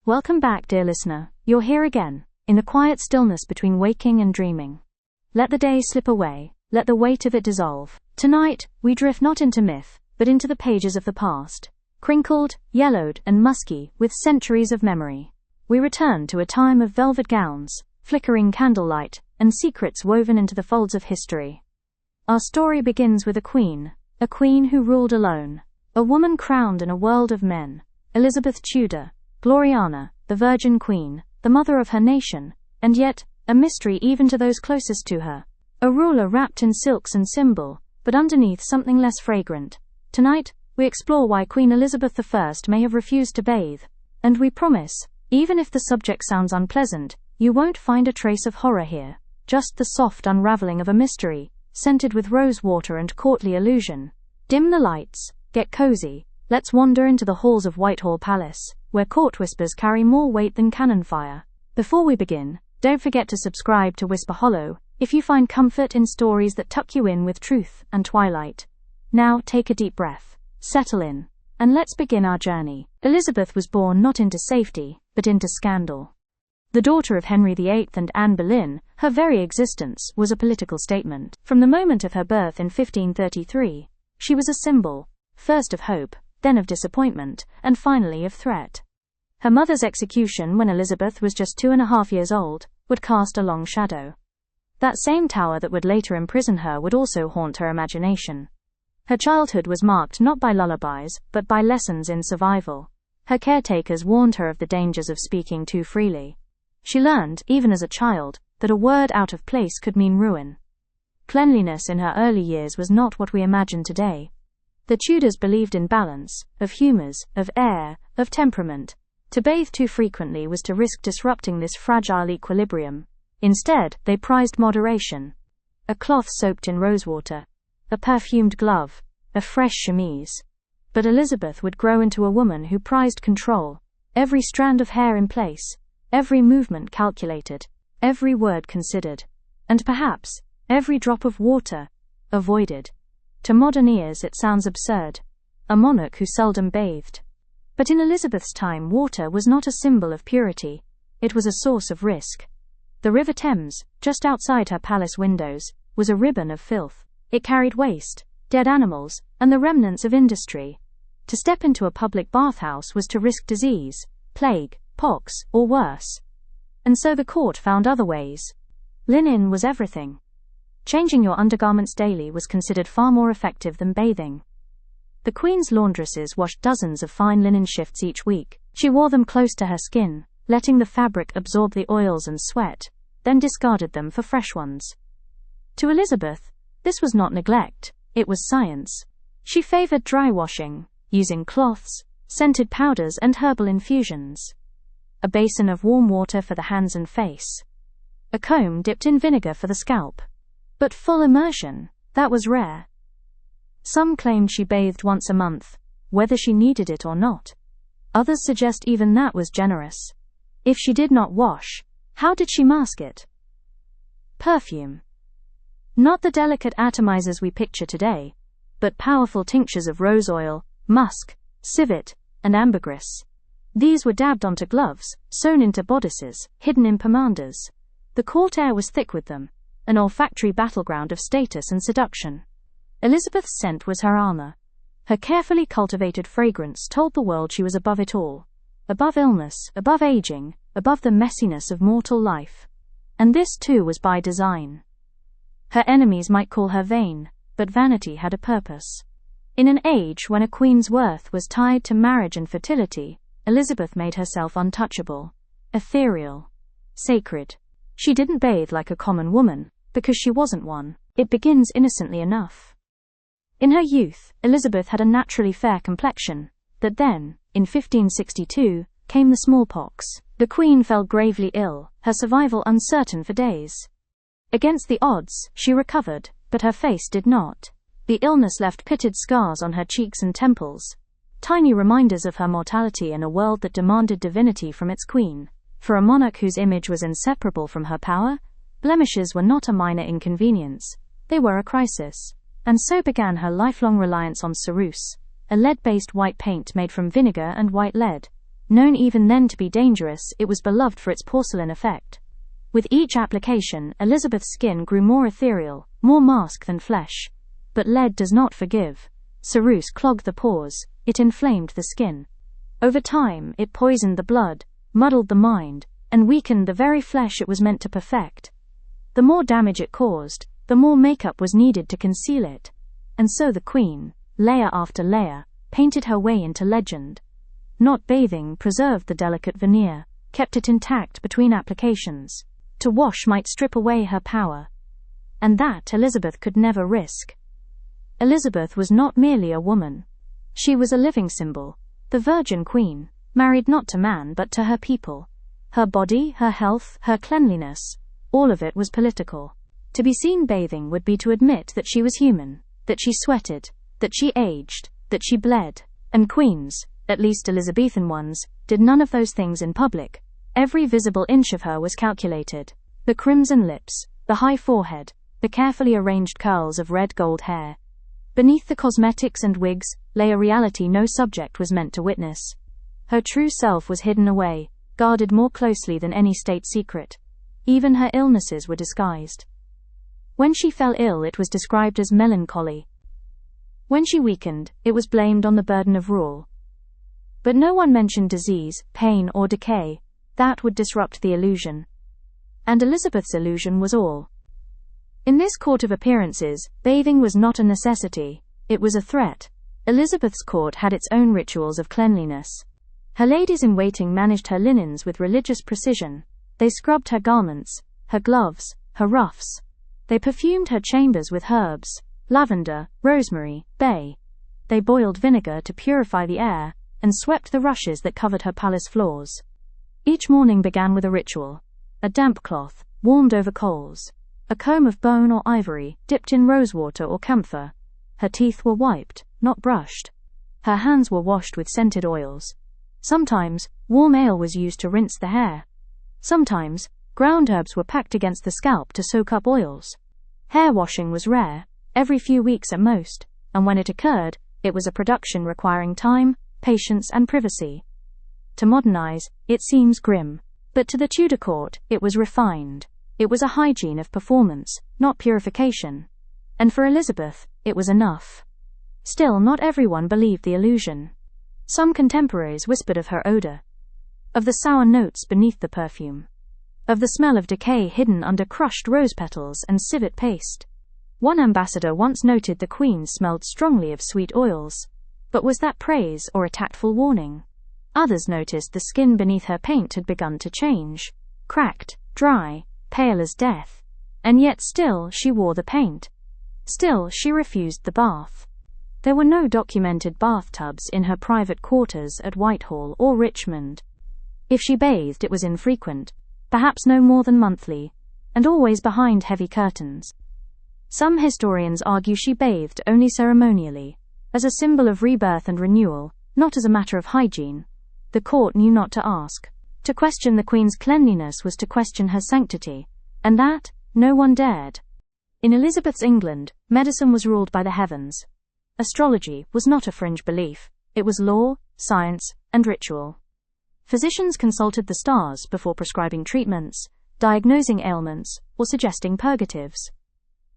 Welcome back, dear listener. You're here again, in the quiet stillness between waking and dreaming. Let the day slip away, let the weight of it dissolve. Tonight, we drift not into myth, but into the pages of the past, crinkled, yellowed, and musky with centuries of memory. We return to a time of velvet gowns, flickering candlelight, and secrets woven into the folds of history. Our story begins with a queen who ruled alone, a woman crowned in a world of men, Elizabeth Tudor, Gloriana, the Virgin Queen, the mother of her nation, and yet, a mystery even to those closest to her. A ruler wrapped in silks and symbol, but underneath something less fragrant. Tonight, we explore why Queen Elizabeth I may have refused to bathe. And we promise, even if the subject sounds unpleasant, you won't find a trace of horror here, just the soft unraveling of a mystery, scented with rosewater and courtly illusion. Dim the lights, get cozy, let's wander into the halls of Whitehall Palace, where court whispers carry more weight than cannon fire. Before we begin, don't forget to subscribe to Whisper Hollow if you find comfort in stories that tuck you in with truth and twilight. Now take a deep breath, settle in, and let's begin our journey. Elizabeth was born not into safety, but into scandal. The daughter of Henry VIII and Anne Boleyn, her very existence was a political statement. From the moment of her birth in 1533, she was a symbol, first of hope, then of disappointment, and finally of threat. Her mother's execution when Elizabeth was just 2.5 years old would cast a long shadow. That same tower that would later imprison her would also haunt her imagination. Her childhood was marked not by lullabies, but by lessons in survival. Her caretakers warned her of the dangers of speaking too freely. She learned, even as a child, that a word out of place could mean ruin. Cleanliness in her early years was not what we imagine today. The Tudors believed in balance, of humours, of air, of temperament. To bathe too frequently was to risk disrupting this fragile equilibrium. Instead, they prized moderation. A cloth soaked in rosewater, a perfumed glove, a fresh chemise. But Elizabeth would grow into a woman who prized control, every strand of hair in place, every movement calculated, every word considered, and perhaps, every drop of water, avoided. To modern ears it sounds absurd, a monarch who seldom bathed. But in Elizabeth's time water was not a symbol of purity, it was a source of risk. The River Thames, just outside her palace windows, was a ribbon of filth. It carried waste, dead animals, and the remnants of industry. To step into a public bathhouse was to risk disease, plague, pox, or worse. And so the court found other ways. Linen was everything. Changing your undergarments daily was considered far more effective than bathing. The Queen's laundresses washed dozens of fine linen shifts each week. She wore them close to her skin, letting the fabric absorb the oils and sweat, then discarded them for fresh ones. To Elizabeth, this was not neglect, it was science. She favored dry washing, using cloths, scented powders and herbal infusions. A basin of warm water for the hands and face. A comb dipped in vinegar for the scalp. But full immersion, that was rare. Some claimed she bathed once a month, whether she needed it or not. Others suggest even that was generous. If she did not wash, how did she mask it? Perfume. Not the delicate atomizers we picture today, but powerful tinctures of rose oil, musk, civet, and ambergris. These were dabbed onto gloves, sewn into bodices, hidden in pomanders. The court air was thick with them, an olfactory battleground of status and seduction. Elizabeth's scent was her armor. Her carefully cultivated fragrance told the world she was above it all. Above illness, above aging, above the messiness of mortal life. And this too was by design. Her enemies might call her vain, but vanity had a purpose. In an age when a queen's worth was tied to marriage and fertility, Elizabeth made herself untouchable, ethereal, sacred. She didn't bathe like a common woman, because she wasn't one. It begins innocently enough. In her youth, Elizabeth had a naturally fair complexion, but then, in 1562, came the smallpox. The Queen fell gravely ill, her survival uncertain for days. Against the odds, she recovered, but her face did not. The illness left pitted scars on her cheeks and temples, tiny reminders of her mortality in a world that demanded divinity from its queen. For a monarch whose image was inseparable from her power, blemishes were not a minor inconvenience, they were a crisis. And so began her lifelong reliance on ceruse, a lead-based white paint made from vinegar and white lead. Known even then to be dangerous, it was beloved for its porcelain effect. With each application, Elizabeth's skin grew more ethereal, more mask than flesh. But lead does not forgive. Ceruse clogged the pores, it inflamed the skin. Over time, it poisoned the blood, muddled the mind, and weakened the very flesh it was meant to perfect. The more damage it caused, the more makeup was needed to conceal it. And so the Queen, layer after layer, painted her way into legend. Not bathing preserved the delicate veneer, kept it intact between applications. To wash might strip away her power. And that Elizabeth could never risk. Elizabeth was not merely a woman. She was a living symbol, the Virgin Queen, married not to man but to her people. Her body, her health, her cleanliness, all of it was political. To be seen bathing would be to admit that she was human, that she sweated, that she aged, that she bled. And queens, at least Elizabethan ones, did none of those things in public. Every visible inch of her was calculated. The crimson lips, the high forehead, the carefully arranged curls of red gold hair. Beneath the cosmetics and wigs lay a reality no subject was meant to witness. Her true self was hidden away, guarded more closely than any state secret. Even her illnesses were disguised. When she fell ill, it was described as melancholy. When she weakened, it was blamed on the burden of rule. But no one mentioned disease, pain, or decay. That would disrupt the illusion. And Elizabeth's illusion was all. In this court of appearances, bathing was not a necessity, it was a threat. Elizabeth's court had its own rituals of cleanliness. Her ladies-in-waiting managed her linens with religious precision. They scrubbed her garments, her gloves, her ruffs. They perfumed her chambers with herbs, lavender, rosemary, bay. They boiled vinegar to purify the air, and swept the rushes that covered her palace floors. Each morning began with a ritual. A damp cloth, warmed over coals. A comb of bone or ivory, dipped in rosewater or camphor. Her teeth were wiped, not brushed. Her hands were washed with scented oils. Sometimes, warm ale was used to rinse the hair. Sometimes, ground herbs were packed against the scalp to soak up oils. Hair washing was rare, every few weeks at most, and when it occurred, it was a production requiring time, patience, and privacy. To modernize, it seems grim. But to the Tudor court, it was refined. It was a hygiene of performance, not purification. And for Elizabeth, it was enough. Still, not everyone believed the illusion. Some contemporaries whispered of her odor, of the sour notes beneath the perfume, of the smell of decay hidden under crushed rose petals and civet paste. One ambassador once noted the Queen smelled strongly of sweet oils. But was that praise or a tactful warning? Others noticed the skin beneath her paint had begun to change, cracked, dry, pale as death. And yet still she wore the paint. Still she refused the bath. There were no documented bathtubs in her private quarters at Whitehall or Richmond. If she bathed, it was infrequent, perhaps no more than monthly, and always behind heavy curtains. Some historians argue she bathed only ceremonially, as a symbol of rebirth and renewal, not as a matter of hygiene. The court knew not to ask. To question the Queen's cleanliness was to question her sanctity, and that no one dared. In Elizabeth's England, medicine was ruled by the heavens. Astrology was not a fringe belief, it was law, science, and ritual. Physicians consulted the stars before prescribing treatments, diagnosing ailments, or suggesting purgatives.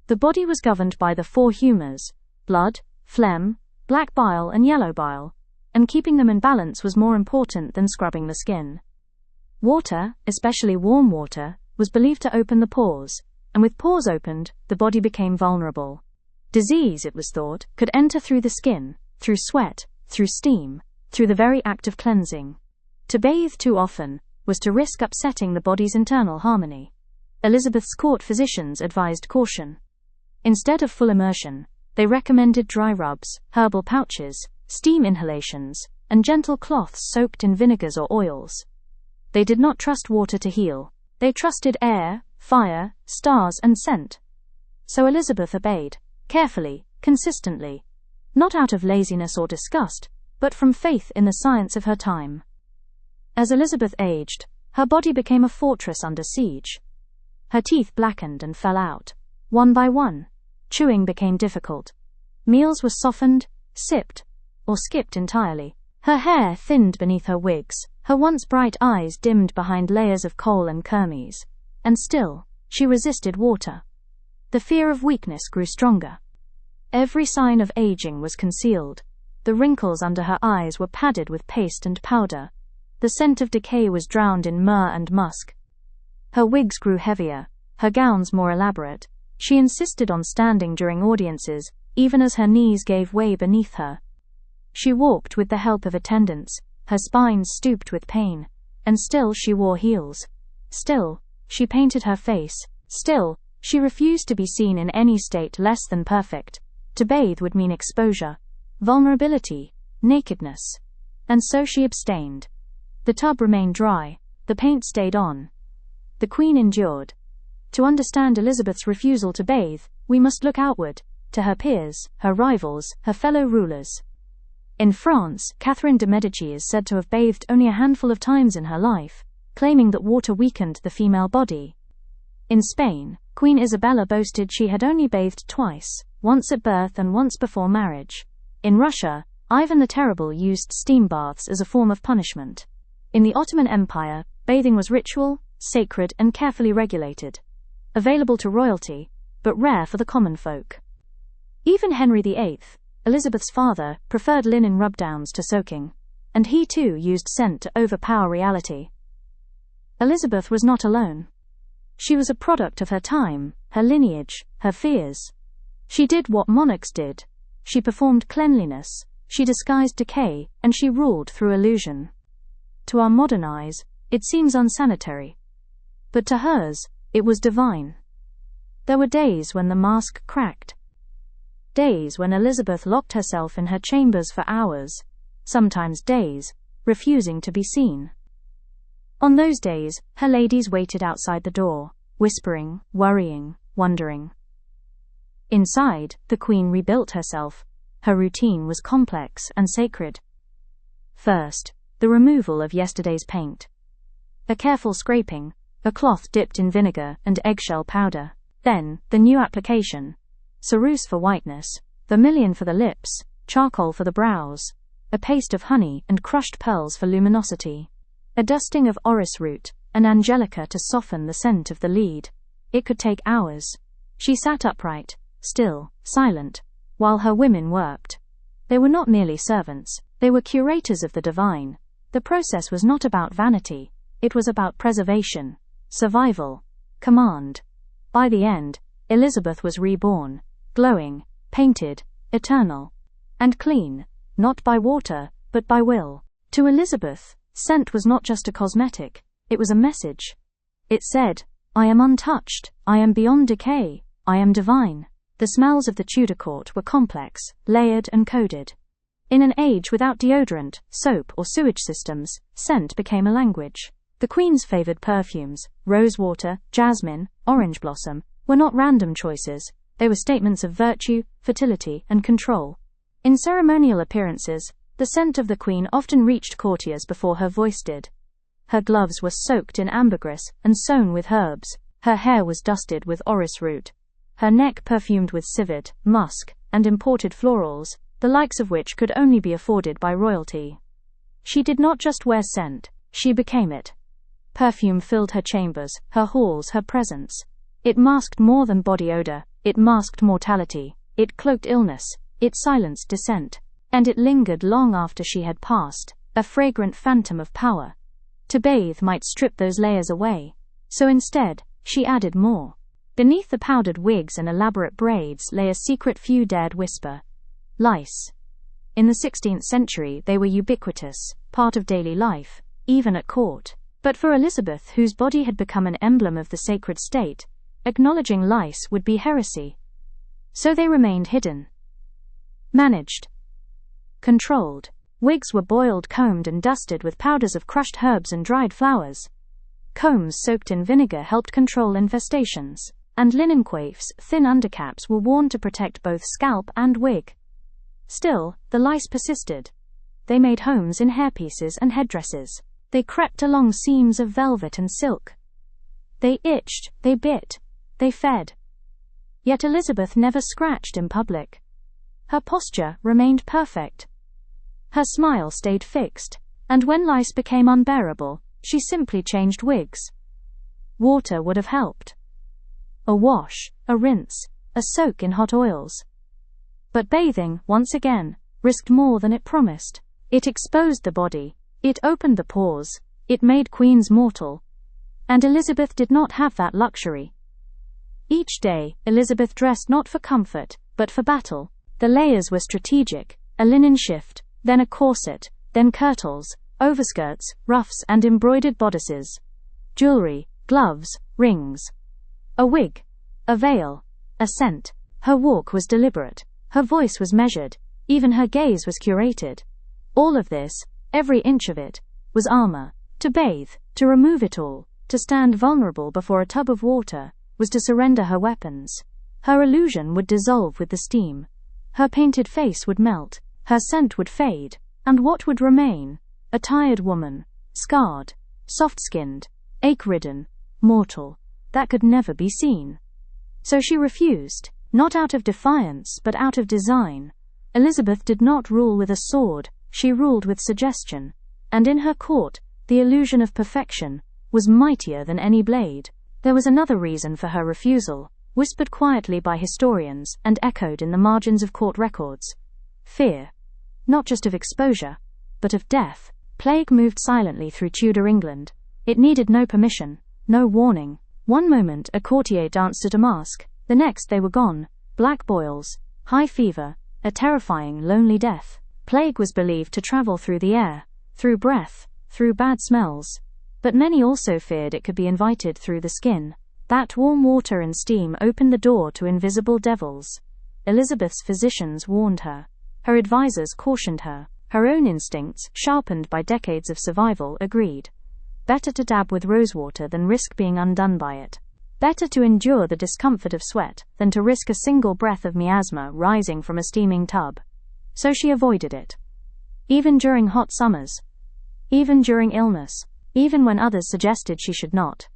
The body was governed by the four humours: blood, phlegm, black bile, and yellow bile, and keeping them in balance was more important than scrubbing the skin. Water, especially warm water, was believed to open the pores, and with pores opened, the body became vulnerable. Disease, it was thought, could enter through the skin, through sweat, through steam, through the very act of cleansing. To bathe too often was to risk upsetting the body's internal harmony. Elizabeth's court physicians advised caution. Instead of full immersion, they recommended dry rubs, herbal pouches, steam inhalations, and gentle cloths soaked in vinegars or oils. They did not trust water to heal. They trusted air, fire, stars, and scent. So Elizabeth obeyed, carefully, consistently, not out of laziness or disgust, but from faith in the science of her time. As Elizabeth aged, her body became a fortress under siege. Her teeth blackened and fell out, one by one. Chewing became difficult. Meals were softened, sipped, or skipped entirely. Her hair thinned beneath her wigs, Her once bright eyes dimmed behind layers of kohl and kermes. And still, she resisted water. The fear of weakness grew stronger. Every sign of aging was concealed. The wrinkles under her eyes were padded with paste and powder. The scent of decay was drowned in myrrh and musk. Her wigs grew heavier, her gowns more elaborate. She insisted on standing during audiences, even as her knees gave way beneath her. She walked with the help of attendants, her spine stooped with pain, and still she wore heels. Still, she painted her face. Still, she refused to be seen in any state less than perfect. To bathe would mean exposure, vulnerability, nakedness. And so she abstained. The tub remained dry, the paint stayed on. The Queen endured. To understand Elizabeth's refusal to bathe, we must look outward, to her peers, her rivals, her fellow rulers. In France, Catherine de' Medici is said to have bathed only a handful of times in her life, claiming that water weakened the female body. In Spain, Queen Isabella boasted she had only bathed twice, once at birth and once before marriage. In Russia, Ivan the Terrible used steam baths as a form of punishment. In the Ottoman Empire, bathing was ritual, sacred, and carefully regulated. Available to royalty, but rare for the common folk. Even Henry VIII, Elizabeth's father, preferred linen rubdowns to soaking, and he too used scent to overpower reality. Elizabeth was not alone. She was a product of her time, her lineage, her fears. She did what monarchs did. She performed cleanliness, she disguised decay, and she ruled through illusion. To our modern eyes, it seems unsanitary. But to hers, it was divine. There were days when the mask cracked. Days when Elizabeth locked herself in her chambers for hours, sometimes days, refusing to be seen. On those days, her ladies waited outside the door, whispering, worrying, wondering. Inside, the Queen rebuilt herself. Her routine was complex and sacred. First, the removal of yesterday's paint. A careful scraping, a cloth dipped in vinegar and eggshell powder. Then, the new application. Ceruse for whiteness, vermilion for the lips, charcoal for the brows, a paste of honey and crushed pearls for luminosity. A dusting of orris root, and angelica to soften the scent of the lead. It could take hours. She sat upright, still, silent, while her women worked. They were not merely servants, they were curators of the divine. The process was not about vanity, it was about preservation, survival, command. By the end, Elizabeth was reborn, glowing, painted, eternal, and clean, not by water, but by will. To Elizabeth, scent was not just a cosmetic, it was a message. It said, I am untouched, I am beyond decay, I am divine. The smells of the Tudor court were complex, layered and coded. In an age without deodorant, soap or sewage systems, scent became a language. The Queen's favored perfumes, rosewater, jasmine, orange blossom, were not random choices, they were statements of virtue, fertility, and control. In ceremonial appearances, the scent of the Queen often reached courtiers before her voice did. Her gloves were soaked in ambergris and sewn with herbs, her hair was dusted with orris root. Her neck perfumed with civet, musk, and imported florals, the likes of which could only be afforded by royalty. She did not just wear scent, she became it. Perfume filled her chambers, her halls, her presence. It masked more than body odor, it masked mortality, it cloaked illness, it silenced dissent. And it lingered long after she had passed, a fragrant phantom of power. To bathe might strip those layers away, so instead, she added more. Beneath the powdered wigs and elaborate braids lay a secret few dared whisper. Lice. In the 16th century they were ubiquitous, part of daily life, even at court. But for Elizabeth, whose body had become an emblem of the sacred state, acknowledging lice would be heresy. So they remained hidden. Managed. Controlled. Wigs were boiled, combed and dusted with powders of crushed herbs and dried flowers. Combs soaked in vinegar helped control infestations, and linen coifs, thin undercaps, were worn to protect both scalp and wig. Still, the lice persisted. They made homes in hairpieces and headdresses. They crept along seams of velvet and silk. They itched, they bit, they fed. Yet Elizabeth never scratched in public. Her posture remained perfect. Her smile stayed fixed, And when lice became unbearable, she simply changed wigs. Water would have helped. A wash, a rinse, a soak in hot oils. But bathing, once again, risked more than it promised. It exposed the body, it opened the pores, it made queens mortal. And Elizabeth did not have that luxury. Each day, Elizabeth dressed not for comfort, but for battle. The layers were strategic, a linen shift, then a corset, then kirtles, overskirts, ruffs and embroidered bodices. Jewelry, gloves, rings. A wig, a veil, a scent. Her walk was deliberate, her voice was measured, even her gaze was curated. All of this, every inch of it, was armor. To bathe, to remove it all, to stand vulnerable before a tub of water, was to surrender her weapons. Her illusion would dissolve with the steam. Her painted face would melt, her scent would fade, and what would remain? A tired woman, scarred, soft-skinned, ache-ridden, mortal, that could never be seen. So she refused, not out of defiance but out of design. Elizabeth did not rule with a sword, she ruled with suggestion, and in her court, the illusion of perfection was mightier than any blade. There was another reason for her refusal, whispered quietly by historians and echoed in the margins of court records. Fear. Not just of exposure, but of death. Plague moved silently through Tudor England. It needed no permission, no warning. One moment a courtier danced at a masque, the next they were gone. Black boils, high fever, a terrifying, lonely death. Plague was believed to travel through the air, through breath, through bad smells. But many also feared it could be invited through the skin. That warm water and steam opened the door to invisible devils. Elizabeth's physicians warned her. Her advisors cautioned her. Her own instincts, sharpened by decades of survival, agreed. Better to dab with rosewater than risk being undone by it. Better to endure the discomfort of sweat than to risk a single breath of miasma rising from a steaming tub. So she avoided it. Even during hot summers. Even during illness. Even when others suggested she should not.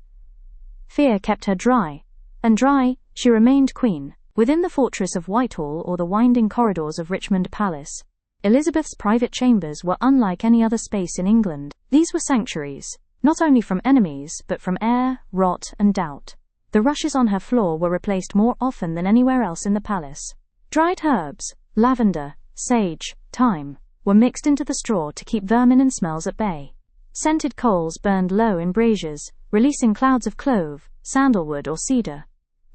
Fear kept her dry. And dry, she remained queen. Within the fortress of Whitehall or the winding corridors of Richmond Palace, Elizabeth's private chambers were unlike any other space in England. These were sanctuaries, not only from enemies but from air, rot and doubt. The rushes on her floor were replaced more often than anywhere else in the palace. Dried herbs, lavender, sage, thyme, were mixed into the straw to keep vermin and smells at bay. Scented coals burned low in braziers, releasing clouds of clove, sandalwood or cedar.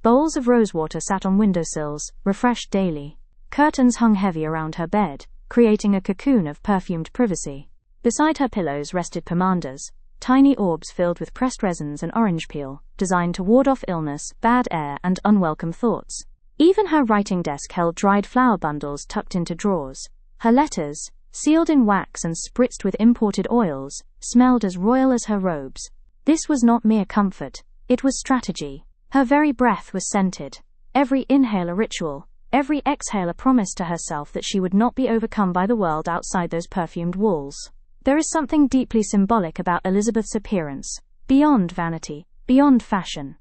Bowls of rosewater sat on windowsills, refreshed daily. Curtains hung heavy around her bed, creating a cocoon of perfumed privacy. Beside her pillows rested pomanders, tiny orbs filled with pressed resins and orange peel, designed to ward off illness, bad air, and unwelcome thoughts. Even her writing desk held dried flower bundles tucked into drawers. Her letters, sealed in wax and spritzed with imported oils, smelled as royal as her robes. This was not mere comfort, it was strategy. Her very breath was scented. Every inhale a ritual, every exhale a promise to herself that she would not be overcome by the world outside those perfumed walls. There is something deeply symbolic about Elizabeth's appearance, beyond vanity, beyond fashion.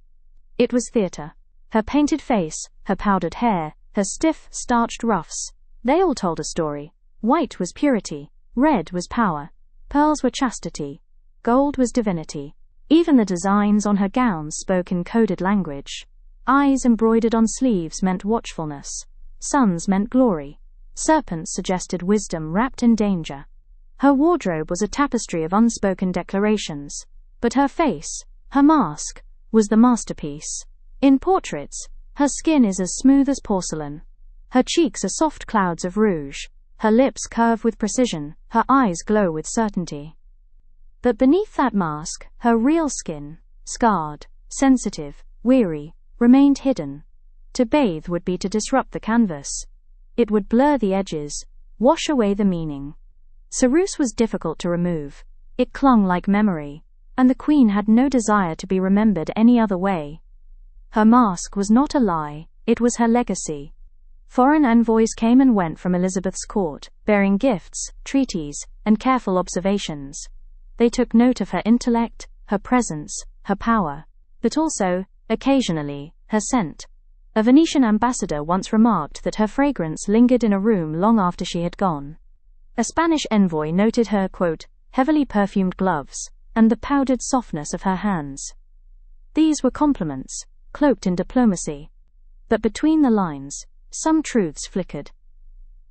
It was theatre. Her painted face, her powdered hair, her stiff, starched ruffs, they all told a story. White was purity, red was power, pearls were chastity, gold was divinity. Even the designs on her gowns spoke in coded language. Eyes embroidered on sleeves meant watchfulness. Suns meant glory. Serpents suggested wisdom wrapped in danger. Her wardrobe was a tapestry of unspoken declarations. But her face, her mask, was the masterpiece. In portraits, her skin is as smooth as porcelain. Her cheeks are soft clouds of rouge. Her lips curve with precision, her eyes glow with certainty. But beneath that mask, her real skin, scarred, sensitive, weary, remained hidden. To bathe would be to disrupt the canvas. It would blur the edges, wash away the meaning. Ceruse was difficult to remove. It clung like memory, and the queen had no desire to be remembered any other way. Her mask was not a lie, it was her legacy. Foreign envoys came and went from Elizabeth's court, bearing gifts, treaties, and careful observations. They took note of her intellect, her presence, her power, but also, occasionally, her scent. A Venetian ambassador once remarked that her fragrance lingered in a room long after she had gone. A Spanish envoy noted her, quote, heavily perfumed gloves, and the powdered softness of her hands. These were compliments, cloaked in diplomacy. But between the lines, some truths flickered.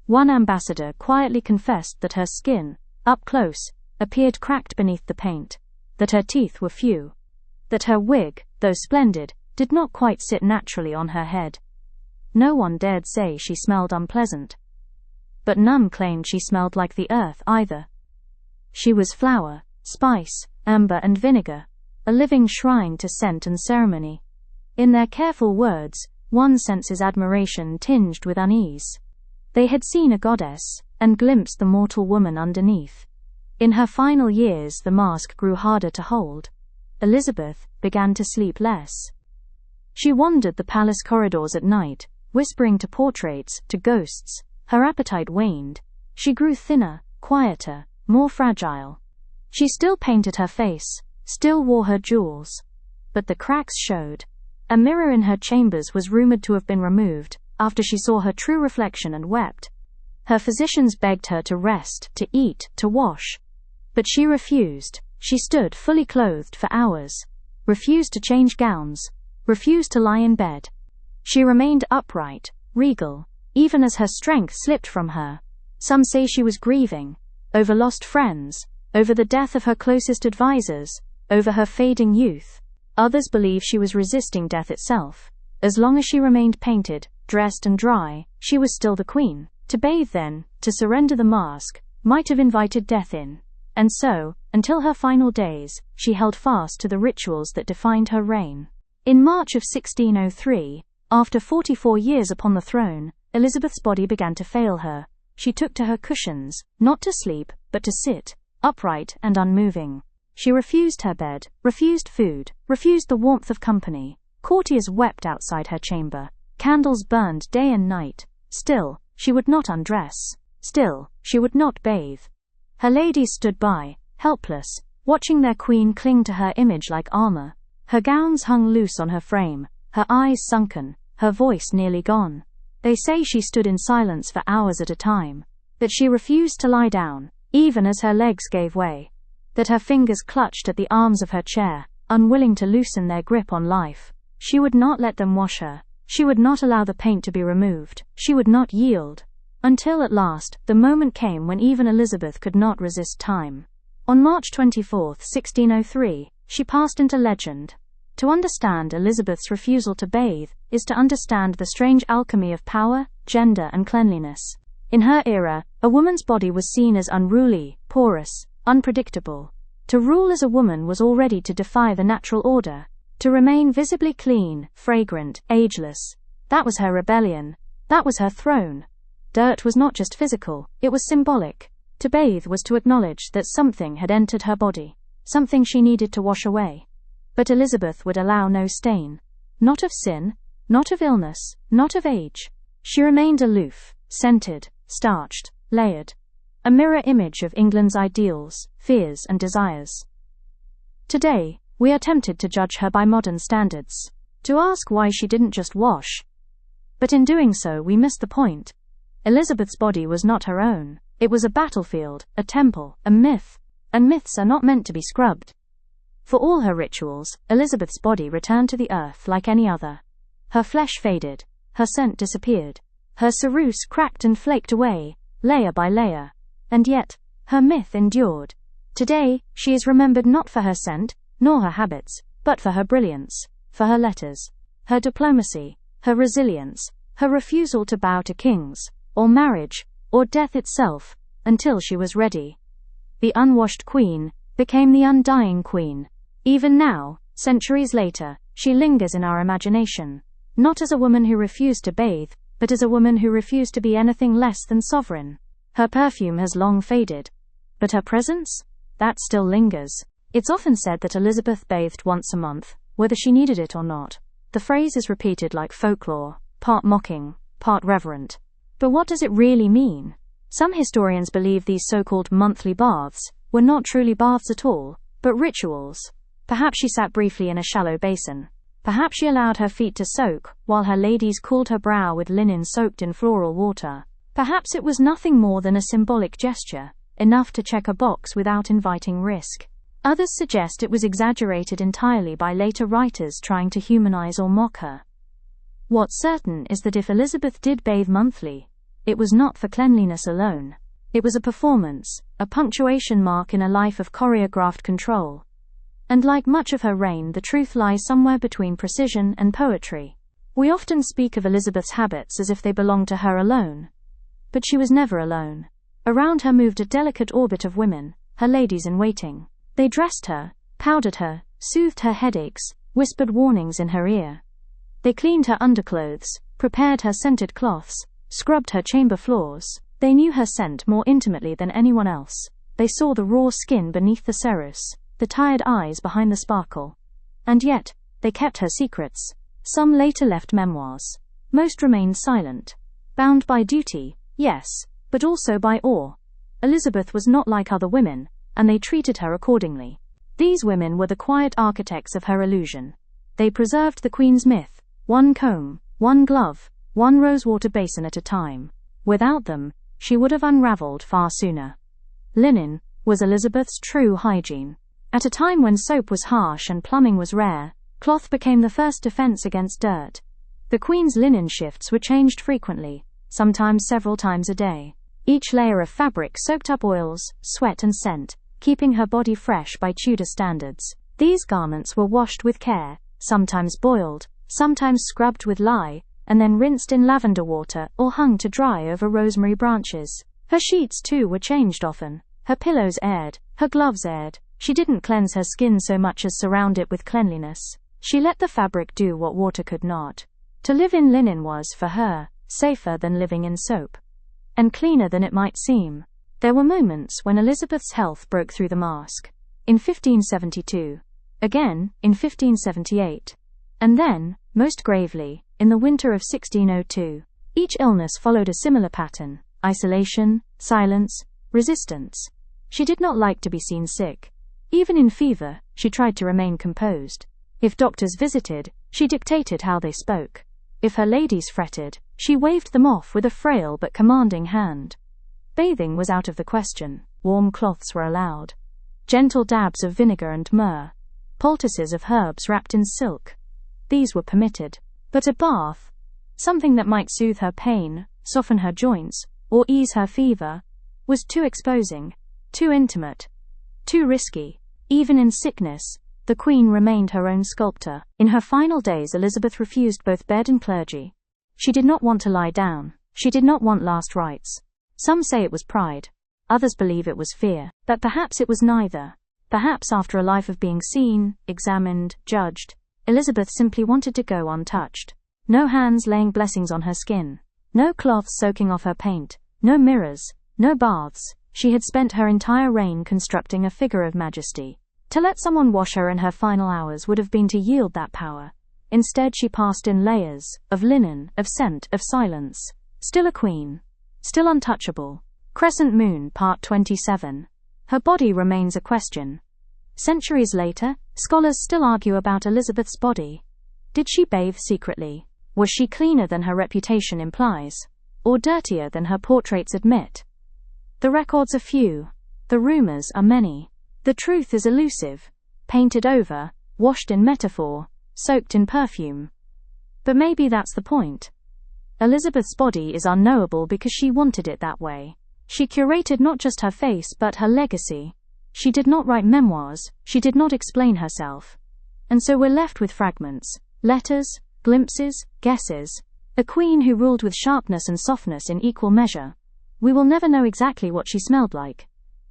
One ambassador quietly confessed that her skin, up close, appeared cracked beneath the paint, that her teeth were few, that her wig, though splendid, did not quite sit naturally on her head. No one dared say she smelled unpleasant. But none claimed she smelled like the earth either. She was flower, spice, amber and vinegar, a living shrine to scent and ceremony. In their careful words, one senses admiration tinged with unease. They had seen a goddess, and glimpsed the mortal woman underneath. In her final years the mask grew harder to hold. Elizabeth began to sleep less. She wandered the palace corridors at night, whispering to portraits, to ghosts. Her appetite waned. She grew thinner, quieter, more fragile. She still painted her face, still wore her jewels. But the cracks showed. A mirror in her chambers was rumored to have been removed after she saw her true reflection and wept. Her physicians begged her to rest, to eat, to wash. But she refused. She stood fully clothed for hours, refused to change gowns, refused to lie in bed. She remained upright, regal, even as her strength slipped from her. Some say she was grieving, over lost friends, over the death of her closest advisors, over her fading youth. Others believe she was resisting death itself. As long as she remained painted, dressed and dry, she was still the queen. To bathe then, to surrender the mask, might have invited death in. And so, until her final days, she held fast to the rituals that defined her reign. In March of 1603, after 44 years upon the throne, Elizabeth's body began to fail her. She took to her cushions, not to sleep, but to sit, upright and unmoving. She refused her bed, refused food, refused the warmth of company. Courtiers wept outside her chamber. Candles burned day and night. Still, she would not undress. Still, she would not bathe. Her ladies stood by, helpless, watching their queen cling to her image like armor. Her gowns hung loose on her frame, her eyes sunken, her voice nearly gone. They say she stood in silence for hours at a time, that she refused to lie down, even as her legs gave way, that her fingers clutched at the arms of her chair, unwilling to loosen their grip on life. She would not let them wash her. She would not allow the paint to be removed. She would not yield. Until at last, the moment came when even Elizabeth could not resist time. On March 24, 1603, she passed into legend. To understand Elizabeth's refusal to bathe is to understand the strange alchemy of power, gender and cleanliness. In her era, a woman's body was seen as unruly, porous, unpredictable. To rule as a woman was already to defy the natural order. To remain visibly clean, fragrant, ageless. That was her rebellion. That was her throne. Dirt was not just physical, it was symbolic. To bathe was to acknowledge that something had entered her body, something she needed to wash away. But Elizabeth would allow no stain. Not of sin, not of illness, not of age. She remained aloof, scented, starched, layered. A mirror image of England's ideals, fears and desires. Today, we are tempted to judge her by modern standards, to ask why she didn't just wash. But in doing so we miss the point. Elizabeth's body was not her own. It was a battlefield, a temple, a myth, and myths are not meant to be scrubbed. For all her rituals, Elizabeth's body returned to the earth like any other. Her flesh faded, her scent disappeared, her ceruse cracked and flaked away, layer by layer. And yet, her myth endured. Today, she is remembered not for her scent, nor her habits, but for her brilliance, for her letters, her diplomacy, her resilience, her refusal to bow to kings, or marriage, or death itself, until she was ready. The unwashed queen became the undying queen. Even now, centuries later, she lingers in our imagination, not as a woman who refused to bathe, but as a woman who refused to be anything less than sovereign. Her perfume has long faded, but her presence? That still lingers. It's often said that Elizabeth bathed once a month, whether she needed it or not. The phrase is repeated like folklore, part mocking, part reverent. But what does it really mean? Some historians believe these so-called monthly baths were not truly baths at all, but rituals. Perhaps she sat briefly in a shallow basin. Perhaps she allowed her feet to soak, while her ladies cooled her brow with linen soaked in floral water. Perhaps it was nothing more than a symbolic gesture, enough to check a box without inviting risk. Others suggest it was exaggerated entirely by later writers trying to humanize or mock her. What's certain is that if Elizabeth did bathe monthly, it was not for cleanliness alone. It was a performance, a punctuation mark in a life of choreographed control. And like much of her reign, the truth lies somewhere between precision and poetry. We often speak of Elizabeth's habits as if they belonged to her alone. But she was never alone. Around her moved a delicate orbit of women, her ladies-in-waiting. They dressed her, powdered her, soothed her headaches, whispered warnings in her ear. They cleaned her underclothes, prepared her scented cloths, scrubbed her chamber floors. They knew her scent more intimately than anyone else. They saw the raw skin beneath the cerus, the tired eyes behind the sparkle. And yet, they kept her secrets. Some later left memoirs. Most remained silent. Bound by duty, yes, but also by awe. Elizabeth was not like other women, and they treated her accordingly. These women were the quiet architects of her illusion. They preserved the Queen's myth, one comb, one glove, one rosewater basin at a time. Without them, she would have unraveled far sooner. Linen was Elizabeth's true hygiene. At a time when soap was harsh and plumbing was rare, cloth became the first defense against dirt. The Queen's linen shifts were changed frequently, sometimes several times a day. Each layer of fabric soaked up oils, sweat and scent, keeping her body fresh by Tudor standards. These garments were washed with care, sometimes boiled, sometimes scrubbed with lye, and then rinsed in lavender water or hung to dry over rosemary branches. Her sheets too were changed often. Her pillows aired, her gloves aired. She didn't cleanse her skin so much as surround it with cleanliness. She let the fabric do what water could not. To live in linen was, for her, safer than living in soap. And cleaner than it might seem. There were moments when Elizabeth's health broke through the mask. In 1572. Again, in 1578. And then, most gravely, in the winter of 1602. Each illness followed a similar pattern: isolation, silence, resistance. She did not like to be seen sick. Even in fever, she tried to remain composed. If doctors visited, she dictated how they spoke. If her ladies fretted, she waved them off with a frail but commanding hand. Bathing was out of the question. Warm cloths were allowed. Gentle dabs of vinegar and myrrh. Poultices of herbs wrapped in silk. These were permitted. But a bath, something that might soothe her pain, soften her joints, or ease her fever, was too exposing, too intimate, too risky. Even in sickness, the Queen remained her own sculptor. In her final days, Elizabeth refused both bed and clergy. She did not want to lie down. She did not want last rites. Some say it was pride. Others believe it was fear. But perhaps it was neither. Perhaps after a life of being seen, examined, judged, Elizabeth simply wanted to go untouched. No hands laying blessings on her skin. No cloths soaking off her paint. No mirrors. No baths. She had spent her entire reign constructing a figure of majesty. To let someone wash her in her final hours would have been to yield that power. Instead she passed in layers, of linen, of scent, of silence. Still a queen. Still untouchable. Crescent Moon, Part 27. Her body remains a question. Centuries later, scholars still argue about Elizabeth's body. Did she bathe secretly? Was she cleaner than her reputation implies? Or dirtier than her portraits admit? The records are few. The rumors are many. The truth is elusive, painted over, washed in metaphor, soaked in perfume. But maybe that's the point. Elizabeth's body is unknowable because she wanted it that way. She curated not just her face but her legacy. She did not write memoirs, she did not explain herself. And so we're left with fragments, letters, glimpses, guesses. A queen who ruled with sharpness and softness in equal measure. We will never know exactly what she smelled like.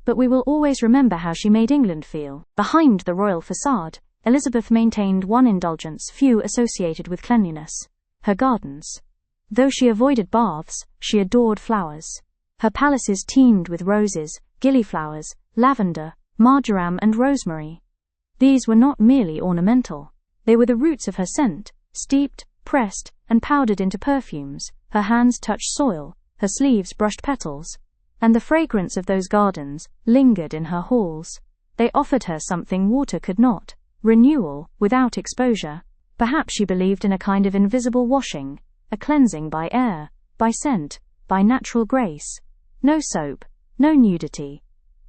But we will always remember how she made England feel. Behind the royal facade, Elizabeth maintained one indulgence few associated with cleanliness: her gardens. Though she avoided baths, she adored flowers. Her palaces teemed with roses, gillyflowers, lavender, marjoram and rosemary. These were not merely ornamental. They were the roots of her scent, steeped, pressed, and powdered into perfumes. Her hands touched soil, her sleeves brushed petals. And the fragrance of those gardens lingered in her halls. They offered her something water could not: renewal without exposure. Perhaps she believed in a kind of invisible washing, a cleansing by air, by scent, by natural grace. No soap, no nudity,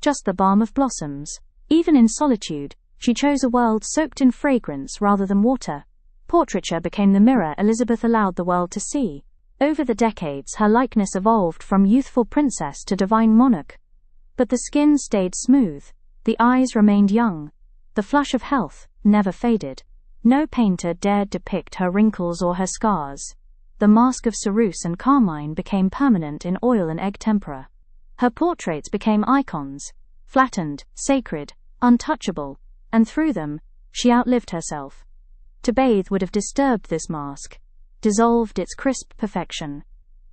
just the balm of blossoms. Even in solitude, she chose a world soaked in fragrance rather than water. Portraiture became the mirror Elizabeth allowed the world to see. Over the decades, her likeness evolved from youthful princess to divine monarch. But the skin stayed smooth, the eyes remained young, the flush of health never faded. No painter dared depict her wrinkles or her scars. The mask of cerusse and carmine became permanent in oil and egg tempera. Her portraits became icons, flattened, sacred, untouchable, and through them, she outlived herself. To bathe would have disturbed this mask, dissolved its crisp perfection,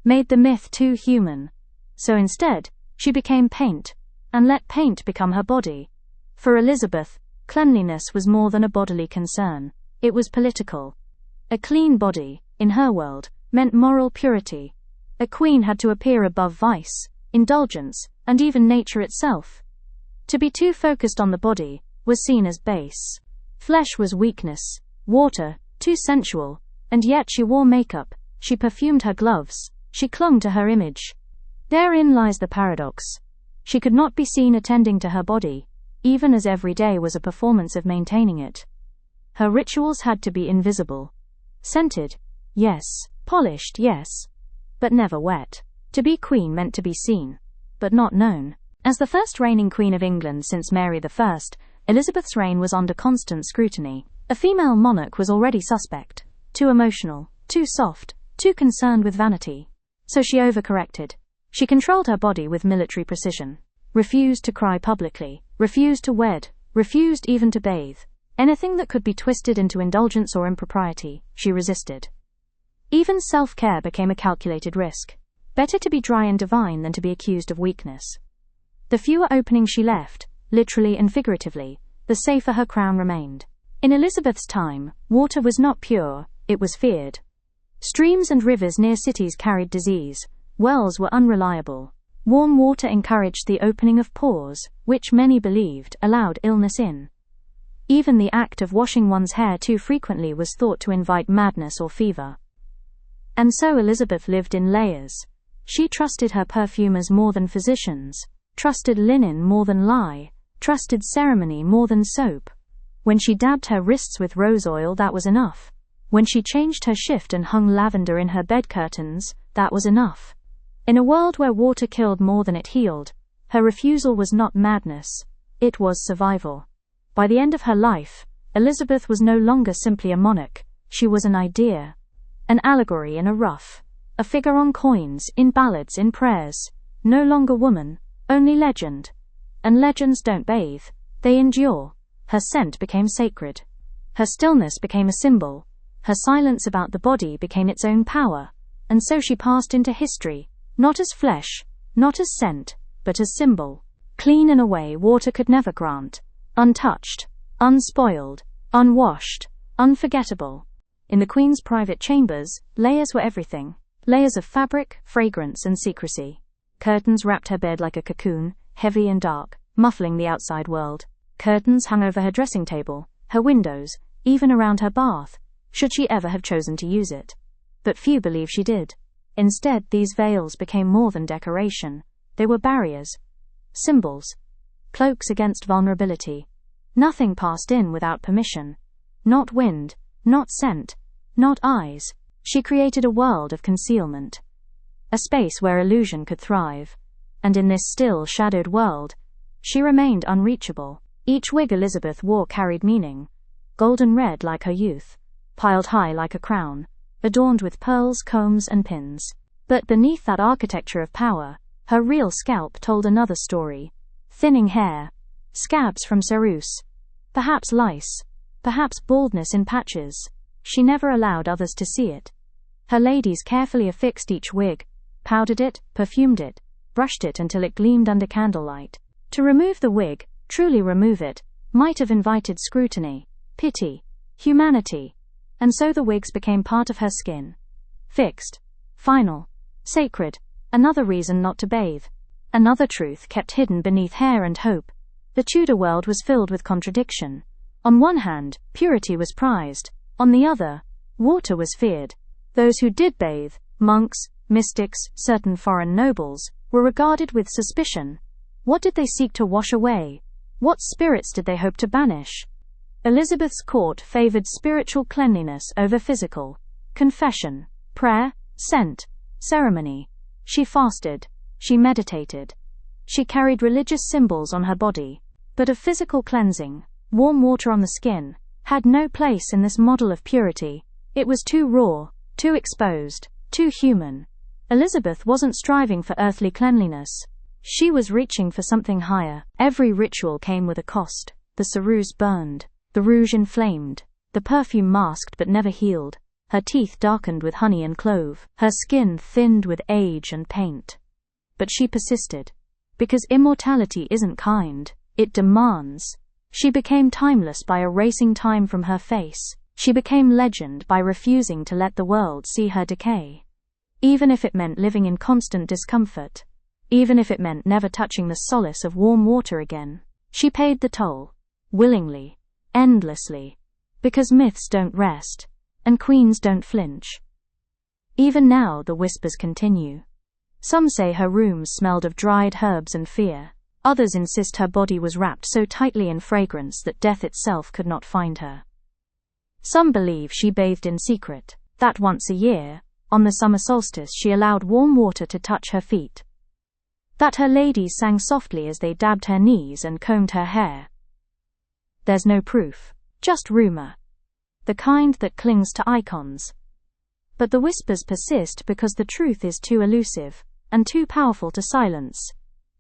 made the myth too human. So instead, she became paint, and let paint become her body. For Elizabeth, cleanliness was more than a bodily concern, it was political. A clean body, in her world, meant moral purity. A queen had to appear above vice, indulgence, and even nature itself. To be too focused on the body was seen as base. Flesh was weakness, water, too sensual, and yet she wore makeup, she perfumed her gloves, she clung to her image. Therein lies the paradox. She could not be seen attending to her body, even as every day was a performance of maintaining it. Her rituals had to be invisible. Scented, yes. Polished, yes. But never wet. To be queen meant to be seen, but not known. As the first reigning queen of England since Mary I, Elizabeth's reign was under constant scrutiny. A female monarch was already suspect. Too emotional, too soft, too concerned with vanity. So she overcorrected. She controlled her body with military precision. Refused to cry publicly, refused to wed, refused even to bathe. Anything that could be twisted into indulgence or impropriety, she resisted. Even self-care became a calculated risk. Better to be dry and divine than to be accused of weakness. The fewer openings she left, literally and figuratively, the safer her crown remained. In Elizabeth's time, water was not pure, it was feared. Streams and rivers near cities carried disease, wells were unreliable. Warm water encouraged the opening of pores, which many believed allowed illness in. Even the act of washing one's hair too frequently was thought to invite madness or fever. And so Elizabeth lived in layers. She trusted her perfumers more than physicians, trusted linen more than lye, trusted ceremony more than soap. When she dabbed her wrists with rose oil, that was enough. When she changed her shift and hung lavender in her bed curtains, that was enough. In a world where water killed more than it healed, her refusal was not madness, it was survival. By the end of her life, Elizabeth was no longer simply a monarch, she was an idea. An allegory in a ruff. A figure on coins, in ballads, in prayers. No longer woman, only legend. And legends don't bathe, they endure. Her scent became sacred. Her stillness became a symbol. Her silence about the body became its own power. And so she passed into history, not as flesh, not as scent, but as symbol. Clean in a way water could never grant. Untouched, unspoiled, unwashed, unforgettable. In the Queen's private chambers, layers were everything. Layers of fabric, fragrance, and secrecy. Curtains wrapped her bed like a cocoon, heavy and dark, muffling the outside world. Curtains hung over her dressing table, her windows, even around her bath, should she ever have chosen to use it. But few believe she did. Instead, these veils became more than decoration. They were barriers, symbols, cloaks against vulnerability. Nothing passed in without permission. Not wind, not scent, not eyes. She created a world of concealment. A space where illusion could thrive. And in this still, shadowed world, she remained unreachable. Each wig Elizabeth wore carried meaning. Golden red like her youth, piled high like a crown, adorned with pearls, combs, and pins. But beneath that architecture of power, her real scalp told another story. Thinning hair, scabs from cerusse, perhaps lice, perhaps baldness in patches. She never allowed others to see it. Her ladies carefully affixed each wig, powdered it, perfumed it, brushed it until it gleamed under candlelight. To remove the wig, truly remove it, might have invited scrutiny, pity, humanity. And so the wigs became part of her skin. Fixed, final, sacred, another reason not to bathe. Another truth kept hidden beneath hair and hope. The Tudor world was filled with contradiction. On one hand, purity was prized. On the other, water was feared. Those who did bathe, monks, mystics, certain foreign nobles, were regarded with suspicion. What did they seek to wash away? What spirits did they hope to banish? Elizabeth's court favored spiritual cleanliness over physical. Confession, prayer, scent, ceremony. She fasted. She meditated. She carried religious symbols on her body. But of physical cleansing, warm water on the skin, had no place in this model of purity. It was too raw, too exposed, too human. Elizabeth wasn't striving for earthly cleanliness. She was reaching for something higher. Every ritual came with a cost. The ceruse burned, the rouge inflamed, the perfume masked but never healed, her teeth darkened with honey and clove, her skin thinned with age and paint. But she persisted. Because immortality isn't kind, it demands. She became timeless by erasing time from her face. She became legend by refusing to let the world see her decay. Even if it meant living in constant discomfort. Even if it meant never touching the solace of warm water again. She paid the toll. Willingly. Endlessly. Because myths don't rest. And queens don't flinch. Even now the whispers continue. Some say her rooms smelled of dried herbs and fear. Others insist her body was wrapped so tightly in fragrance that death itself could not find her. Some believe she bathed in secret, that once a year, on the summer solstice, she allowed warm water to touch her feet. That her ladies sang softly as they dabbed her knees and combed her hair. There's no proof, just rumor. The kind that clings to icons. But the whispers persist because the truth is too elusive, and too powerful to silence.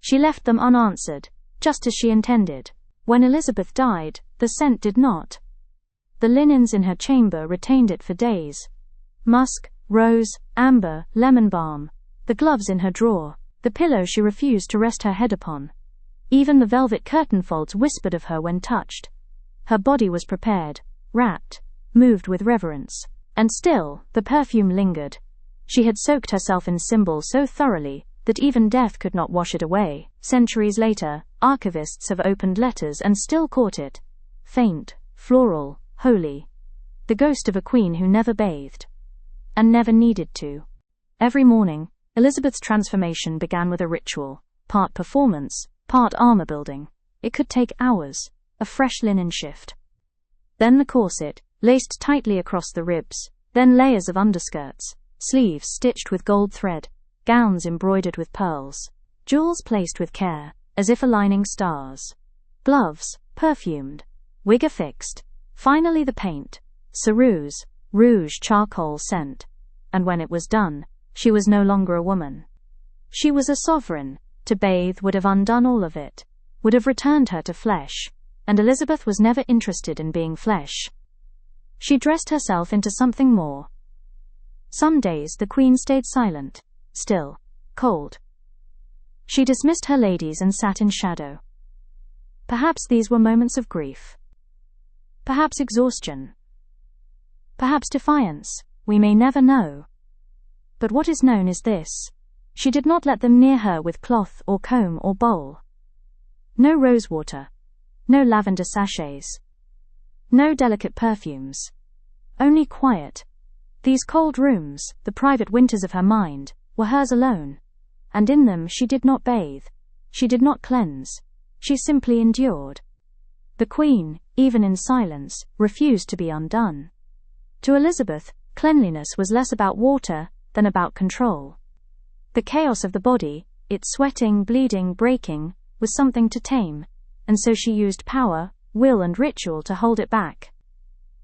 She left them unanswered, just as she intended. When Elizabeth died, the scent did not. The linens in her chamber retained it for days. Musk, rose, amber, lemon balm. The gloves in her drawer. The pillow she refused to rest her head upon. Even the velvet curtain folds whispered of her when touched. Her body was prepared, wrapped, moved with reverence. And still, the perfume lingered. She had soaked herself in symbol so thoroughly that even death could not wash it away. Centuries later, archivists have opened letters and still caught it. Faint, floral, holy. The ghost of a queen who never bathed. And never needed to. Every morning, Elizabeth's transformation began with a ritual, part performance, part armor building. It could take hours, a fresh linen shift. Then the corset, laced tightly across the ribs, then layers of underskirts, sleeves stitched with gold thread, gowns embroidered with pearls, jewels placed with care, as if aligning stars. Gloves, perfumed, wig affixed, finally the paint, ceruse, rouge charcoal scent. And when it was done, she was no longer a woman. She was a sovereign. To bathe would have undone all of it, would have returned her to flesh, and Elizabeth was never interested in being flesh. She dressed herself into something more. Some days the queen stayed silent, still, cold. She dismissed her ladies and sat in shadow. Perhaps these were moments of grief. Perhaps exhaustion. Perhaps defiance, we may never know. But what is known is this. She did not let them near her with cloth or comb or bowl. No rosewater. No lavender sachets. No delicate perfumes. Only quiet. These cold rooms, the private winters of her mind, were hers alone. And in them she did not bathe. She did not cleanse. She simply endured. The queen, even in silence, refused to be undone. To Elizabeth, cleanliness was less about water than about control. The chaos of the body, its sweating, bleeding, breaking, was something to tame, and so she used power, will and ritual to hold it back.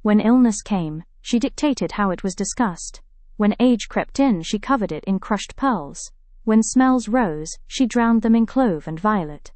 When illness came, she dictated how it was discussed. When age crept in, she covered it in crushed pearls. When smells rose, she drowned them in clove and violet.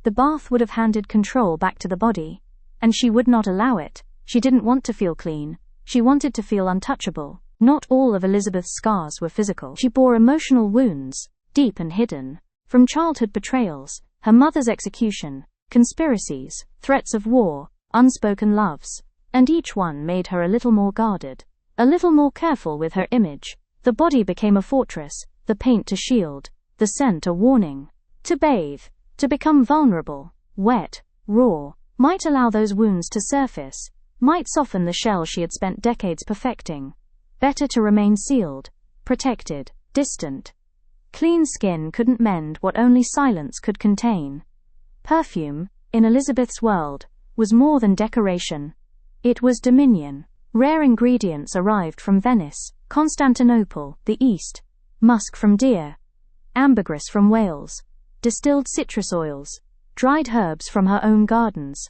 The bath would have handed control back to the body, and she would not allow it. She didn't want to feel clean. She wanted to feel untouchable. Not all of Elizabeth's scars were physical. She bore emotional wounds, deep and hidden, from childhood betrayals, her mother's execution, conspiracies, threats of war, unspoken loves, and each one made her a little more guarded, a little more careful with her image. The body became a fortress, the paint to shield, the scent a warning. To bathe, to become vulnerable, wet, raw, might allow those wounds to surface, might soften the shell she had spent decades perfecting. Better to remain sealed, protected, distant. Clean skin couldn't mend what only silence could contain. Perfume, in Elizabeth's world, was more than decoration. It was dominion. Rare ingredients arrived from Venice, Constantinople, the East, musk from deer, ambergris from Wales, distilled citrus oils, dried herbs from her own gardens.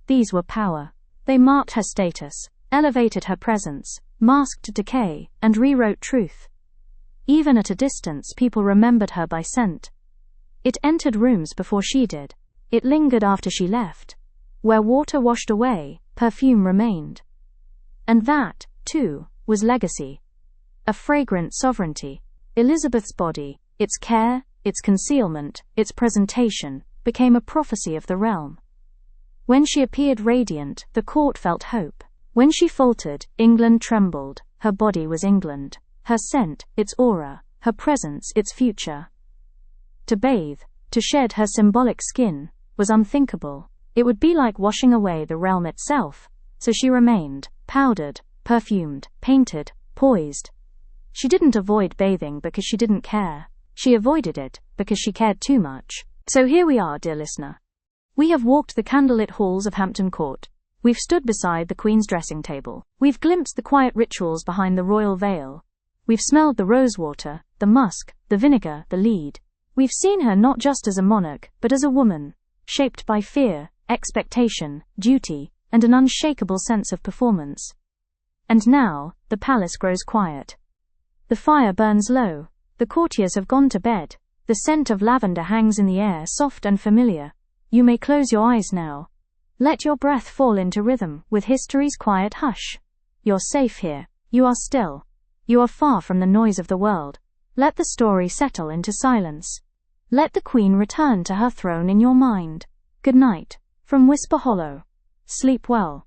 These were power. They marked her status, elevated her presence, masked decay, and rewrote truth. Even at a distance, people remembered her by scent. It entered rooms before she did. It lingered after she left. Where water washed away, perfume remained. And that, too, was legacy. A fragrant sovereignty. Elizabeth's body, its care, its concealment, its presentation, became a prophecy of the realm. When she appeared radiant, the court felt hope. When she faltered, England trembled. Her body was England. Her scent, its aura. Her presence, its future. To bathe, to shed her symbolic skin, was unthinkable. It would be like washing away the realm itself. So she remained, powdered, perfumed, painted, poised. She didn't avoid bathing because she didn't care. She avoided it because she cared too much. So here we are, dear listener. We have walked the candlelit halls of Hampton Court. We've stood beside the Queen's dressing table. We've glimpsed the quiet rituals behind the royal veil. We've smelled the rosewater, the musk, the vinegar, the lead. We've seen her not just as a monarch, but as a woman, shaped by fear, expectation, duty, and an unshakable sense of performance. And now, the palace grows quiet. The fire burns low. The courtiers have gone to bed. The scent of lavender hangs in the air, soft and familiar. You may close your eyes now. Let your breath fall into rhythm with history's quiet hush. You're safe here. You are still. You are far from the noise of the world. Let the story settle into silence. Let the Queen return to her throne in your mind. Good night, from Whisper Hollow. Sleep well.